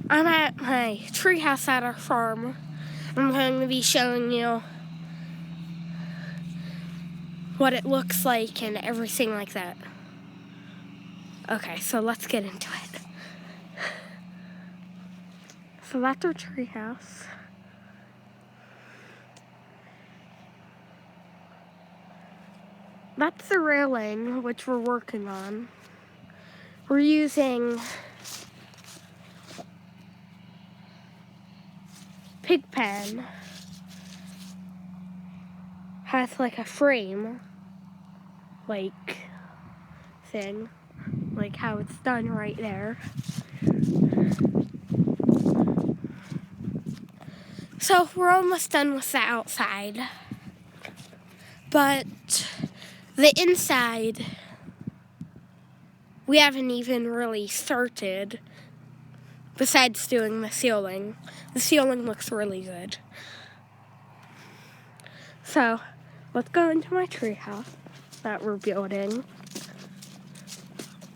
I'm at my treehouse at our farm. I'm going to be showing you what it looks like and everything like that. Okay, so let's get into it. So that's our treehouse. That's the railing, which we're working on. We're using pig pen. Has like a frame, like thing, like how it's done right there. So we're almost done with the outside, but the inside, we haven't even really started, besides doing the ceiling. The ceiling looks really good. So, let's go into my treehouse that we're building.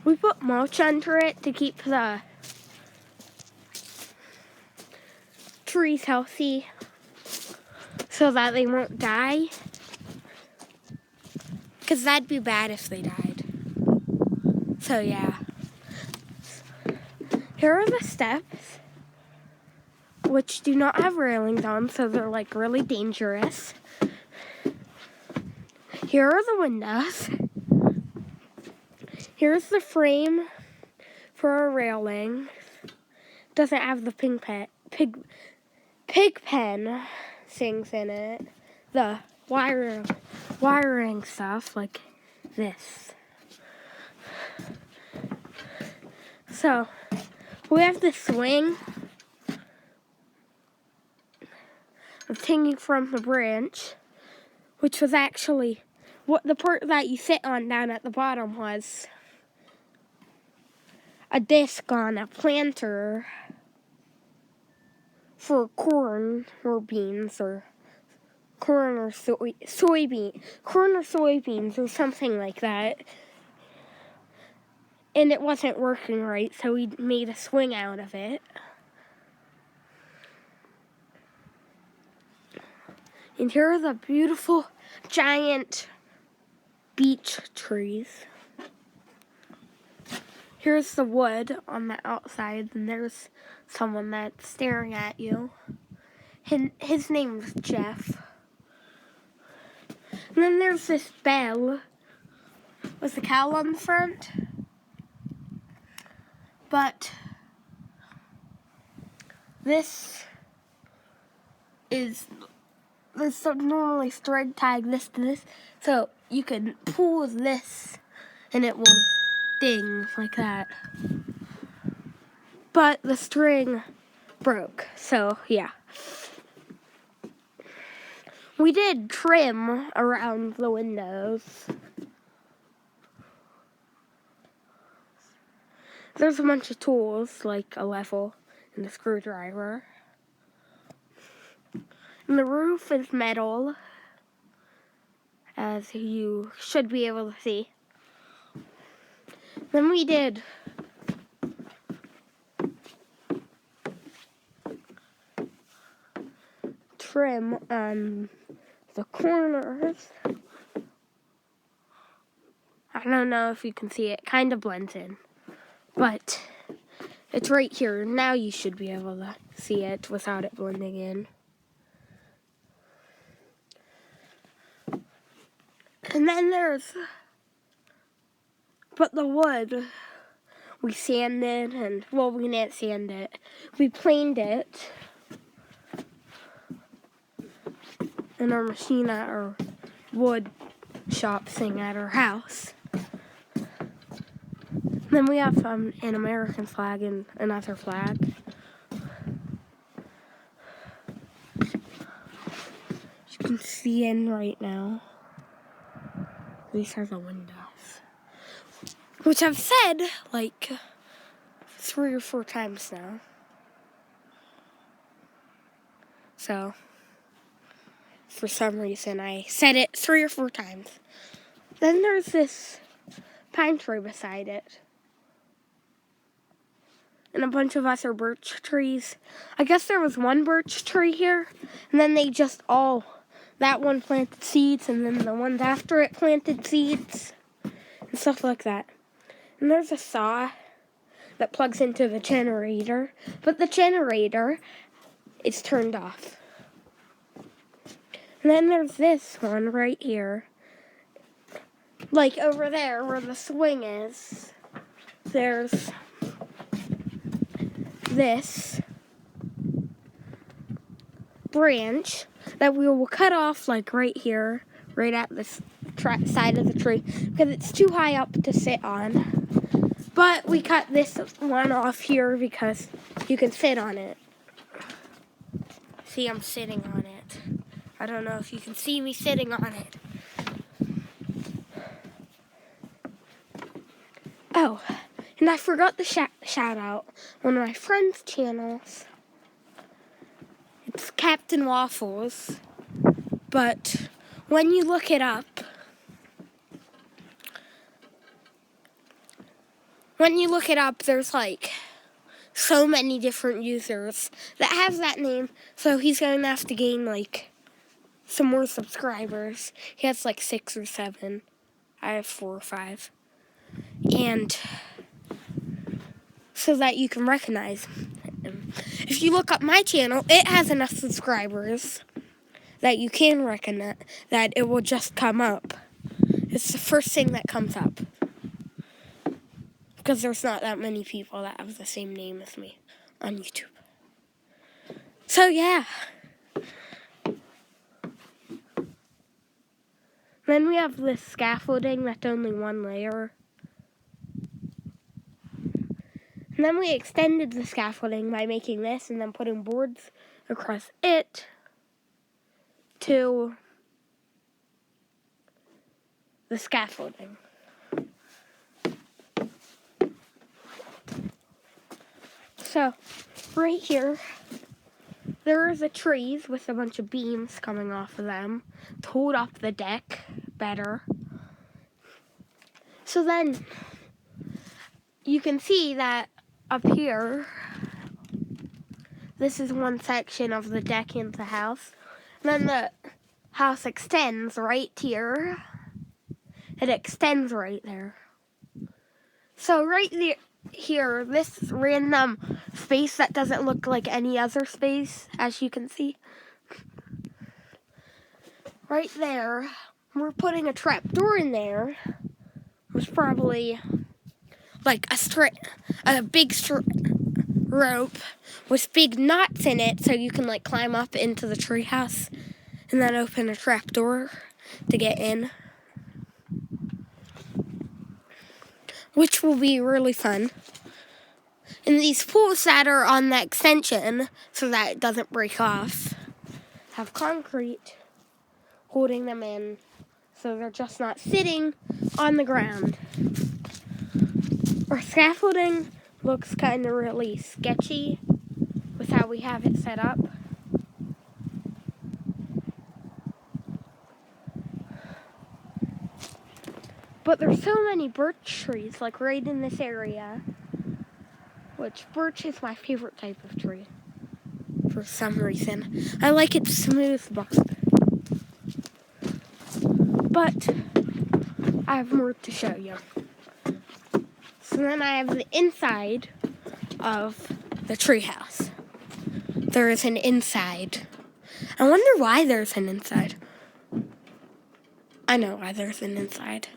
We put mulch under it to keep the trees healthy so that they won't die. Because that'd be bad if they died. So yeah. Here are the steps, which do not have railings on, so they're like really dangerous. Here are the windows. Here's the frame for our railing. Doesn't have the pig pen things in it. The wiring stuff like this. So we have the swing that's hanging from the branch, which was actually what the part that you sit on down at the bottom was a disc on a planter for corn or beans or corn or soybeans or something like that. And it wasn't working right, so we made a swing out of it. And here are the beautiful giant beech trees. Here's the wood on the outside, and there's someone that's staring at you. His name's Jeff. And then there's this bell with a cow on the front. But there's normally string tied this to this, so you can pull this and it will ding like that. But the string broke, so yeah. We did trim around the windows. There's a bunch of tools, like a level and a screwdriver. And the roof is metal, as you should be able to see. Then we did trim on the corners. I don't know if you can see it, kind of blends in. But it's right here. Now you should be able to see it without it blending in. And then but the wood, we sanded and, well, we didn't sand it. We planed it in our machine at our wood shop thing at our house. Then we have an American flag and another flag. You can see in right now. These are the windows. Which I've said like 3 or 4 times now. So, for some reason I said it 3 or 4 times. Then there's this pine tree beside it. and a bunch of us are birch trees. I guess there was one birch tree here, and then they just that one planted seeds, and then the ones after it planted seeds, and stuff like that. And there's a saw that plugs into the generator, but the generator is turned off. And then there's this one right here. Like over there where the swing is, there's this branch that we will cut off like right here, right at this side of the tree, because it's too high up to sit on. But we cut this one off here because you can sit on it. See, I'm sitting on it. I don't know if you can see me sitting on it. Oh, and I forgot to shout out one of my friend's channels. It's Captain Waffles. But when you look it up, there's like so many different users that have that name. So he's going to have to gain like some more subscribers. He has like 6 or 7. I have 4 or 5. And so that you can recognize him. If you look up my channel, it has enough subscribers that you can recognize, that it will just come up. It's the first thing that comes up. Because there's not that many people that have the same name as me on YouTube. So yeah. Then we have this scaffolding that's only one layer. And then we extended the scaffolding by making this and then putting boards across it to the scaffolding. So, right here, there are the trees with a bunch of beams coming off of them to hold up the deck better. So then, you can see that up here, this is one section of the deck in the house. And then the house extends right here. It extends right there. So right there, here, this random space that doesn't look like any other space, as you can see. Right there, we're putting a trap door in there. There's probably like a big rope with big knots in it, so you can like climb up into the treehouse and then open a trap door to get in, which will be really fun. And these poles that are on the extension, so that it doesn't break off, have concrete holding them in, so they're just not sitting on the ground. Our scaffolding looks kind of really sketchy with how we have it set up. But there's so many birch trees, like right in this area, which birch is my favorite type of tree for some reason. I like its smooth bark. But I have more to show you. So then I have the inside of the treehouse. There is an inside. I wonder why there's an inside. I know why there's an inside.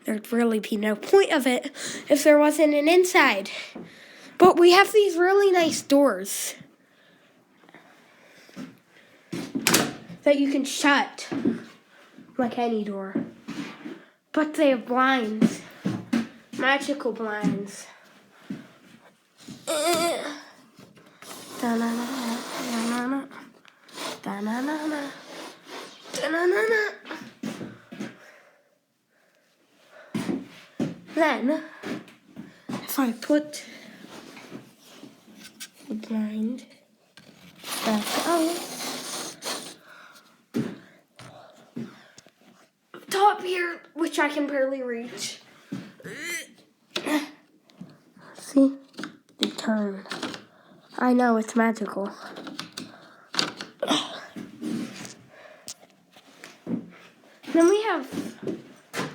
There'd really be no point of it if there wasn't an inside. But we have these really nice doors that you can shut like any door. But they have blinds. Magical blinds. Da-na-na-na, da-na-na-na, da-na-na-na. Then, if I put the blind back out, top here, which I can barely reach. See? The turn. I know, it's magical. Then we have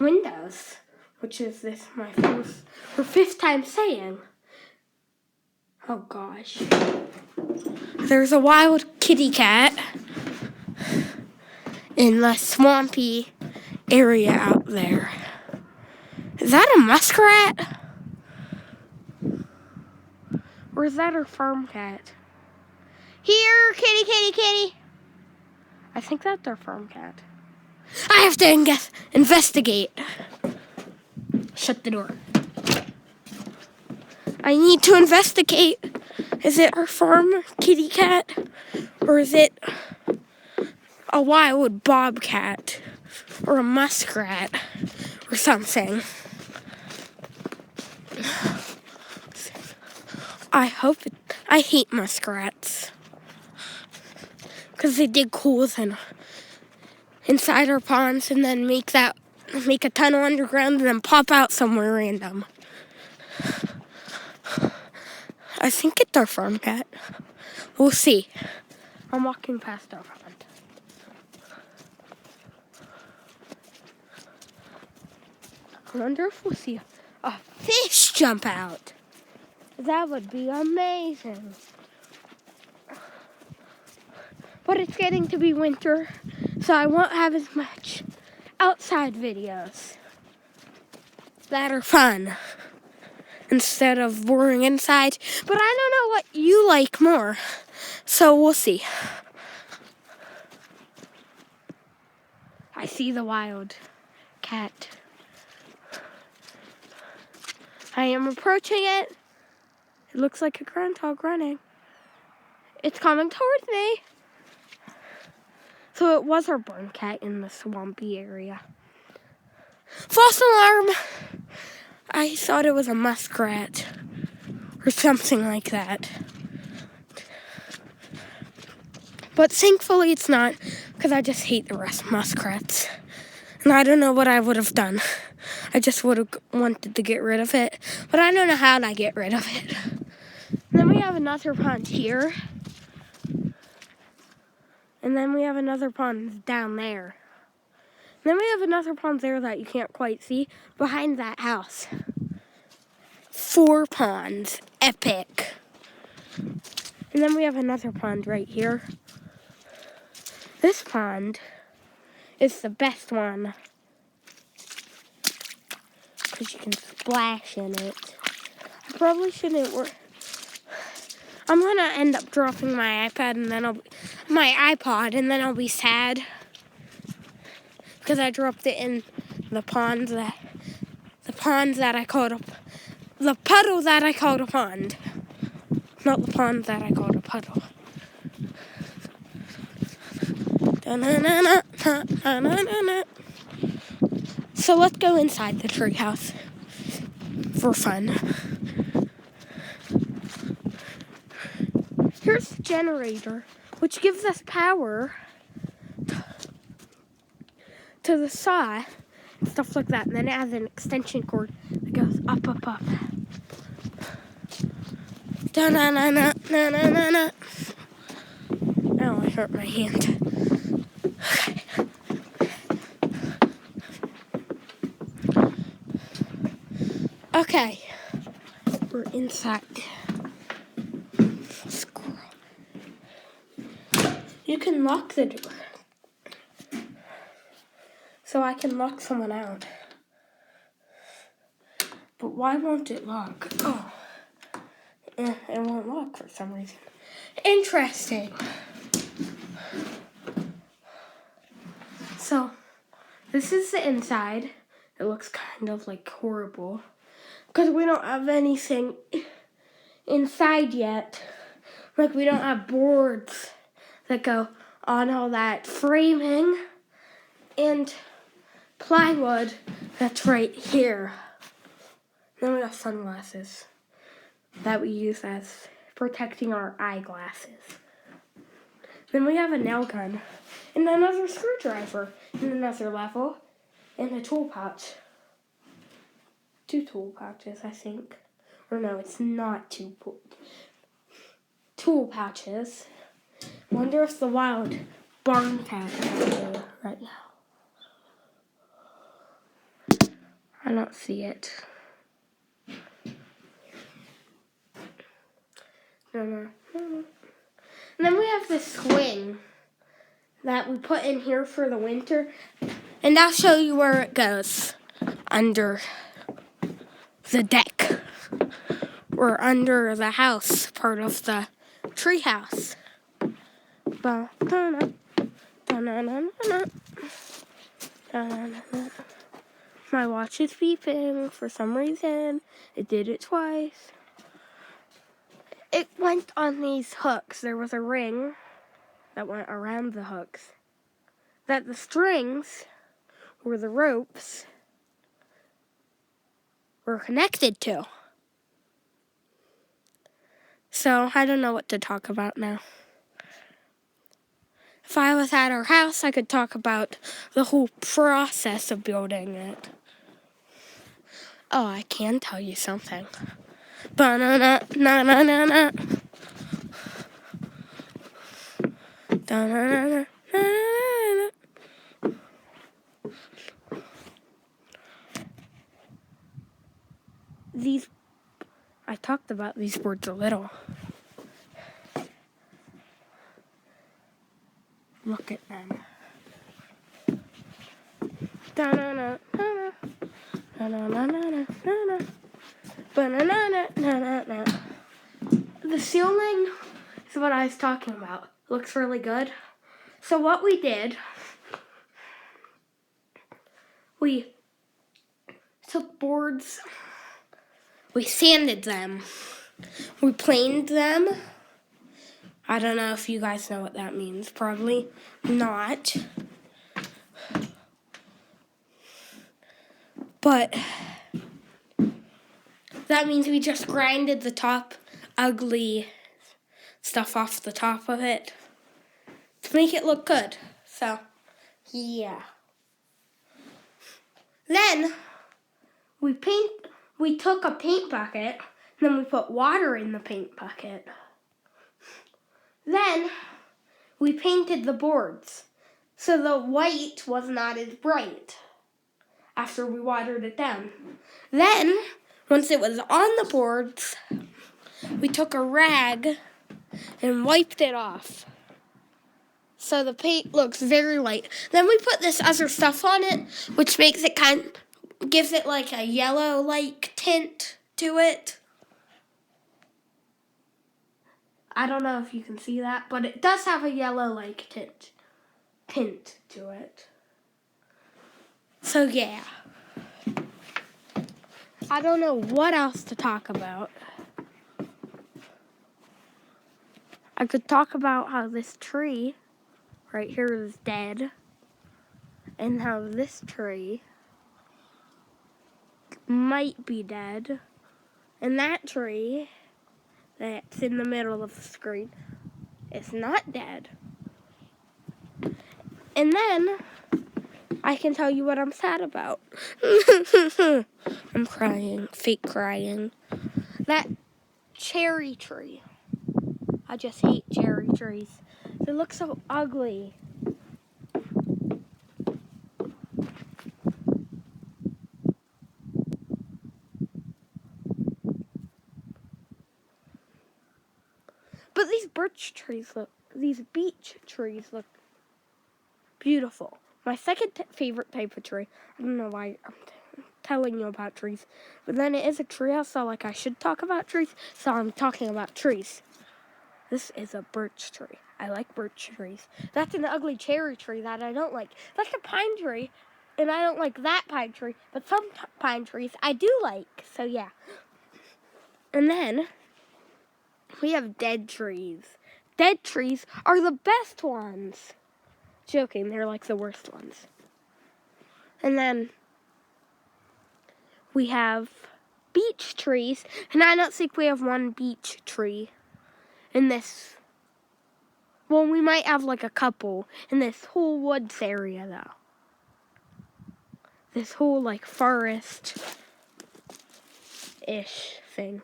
windows, which is this my fourth or fifth time saying. Oh gosh. There's a wild kitty cat in the swampy area out there. Is that a muskrat? Or is that her farm cat? Here, kitty, kitty, kitty. I think that's their farm cat. I have to investigate. Shut the door. I need to investigate. Is it our farm kitty cat? Or is it a wild bobcat? Or a muskrat? Or something? I hate muskrats. Because they dig holes inside our ponds and then make a tunnel underground and then pop out somewhere random. I think it's our farm cat. We'll see. I'm walking past our pond. I wonder if we'll see a fish jump out. That would be amazing. But it's getting to be winter, so I won't have as much outside videos that are fun instead of boring inside. But I don't know what you like more, so we'll see. I see the wild cat. I am approaching it. It looks like a groundhog running. It's coming towards me. So it was our barn cat in the swampy area. False alarm! I thought it was a muskrat or something like that. But thankfully it's not, because I just hate the rest of muskrats. And I don't know what I would have done. I just would have wanted to get rid of it, but I don't know how to get rid of it. And then we have another pond here. And then we have another pond down there. And then we have another pond there that you can't quite see behind that house. 4 ponds. Epic. And then we have another pond right here. This pond is the best one, because you can splash in it. I probably shouldn't work. I'm gonna end up dropping my iPod and then I'll be sad because I dropped it in the puddle that I called a pond, not the pond that I called a puddle. So let's go inside the treehouse for fun. Here's the generator, which gives us power to the saw and stuff like that. And then it has an extension cord that goes up, up, up. Da-na-na-na-na-na-na. Oh, I hurt my hand. Okay, we're inside. Squirrel. You can lock the door, so I can lock someone out. But why won't it lock? Oh, it won't lock for some reason. Interesting. So, this is the inside. It looks kind of like horrible, because we don't have anything inside yet. Like, we don't have boards that go on all that framing and plywood that's right here. Then we have sunglasses that we use as protecting our eyeglasses. Then we have a nail gun and another screwdriver and another level and a tool pouch. 2 tool pouches, I think. Or no, it's not two tool pouches. Wonder if the wild barn cat is out there right now. I don't see it. No. And then we have this swing that we put in here for the winter. And I'll show you where it goes. Under the deck. Or under the house, part of the treehouse. My watch is beeping for some reason. It did it twice. It went on these hooks. There was a ring that went around the hooks that the strings, or the ropes, were connected to. So I don't know what to talk about now. If I was at our house, I could talk about the whole process of building it. Oh, I can tell you something. Banana, na na na na. Da na na na na. I talked about these words a little. Look at them. Da na na na na na na na na. Banana na na na. The ceiling is what I was talking about. Looks really good. So what we did, we took boards, we sanded them, we planed them. I don't know if you guys know what that means. Probably not. But that means we just grinded the top ugly stuff off the top of it to make it look good. So, yeah. Then we took a paint bucket, and then we put water in the paint bucket. Then we painted the boards so the white was not as bright after we watered it down. Then, once it was on the boards, we took a rag and wiped it off. So the paint looks very light. Then we put this other stuff on it, which makes it gives it like a yellow-like tint to it. I don't know if you can see that, but it does have a yellow-like tint to it. So yeah. I don't know what else to talk about. I could talk about how this tree right here is dead, and how this tree might be dead, and that tree that's in the middle of the screen is not dead. And then I can tell you what I'm sad about. I'm crying, fake crying. That cherry tree. I just hate cherry trees. They look so ugly. But these beech trees look beautiful. My second favorite type of tree. I don't know why I'm telling you about trees, but then it is a treehouse, so like I should talk about trees, so I'm talking about trees. This is a birch tree. I like birch trees. That's an ugly cherry tree that I don't like. That's a pine tree, and I don't like that pine tree, but some pine trees I do like, so yeah. And then we have dead trees. Dead trees are the best ones. Joking, they're like the worst ones. And then we have beech trees, and I don't think we have one beech tree in this. Well, we might have like a couple in this whole woods area, though. This whole like forest-ish thing.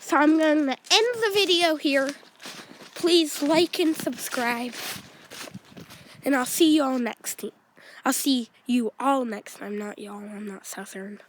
So I'm going to end the video here. Please like and subscribe. And I'll see you all next time. I'll see you all next time. Not y'all. I'm not Southern.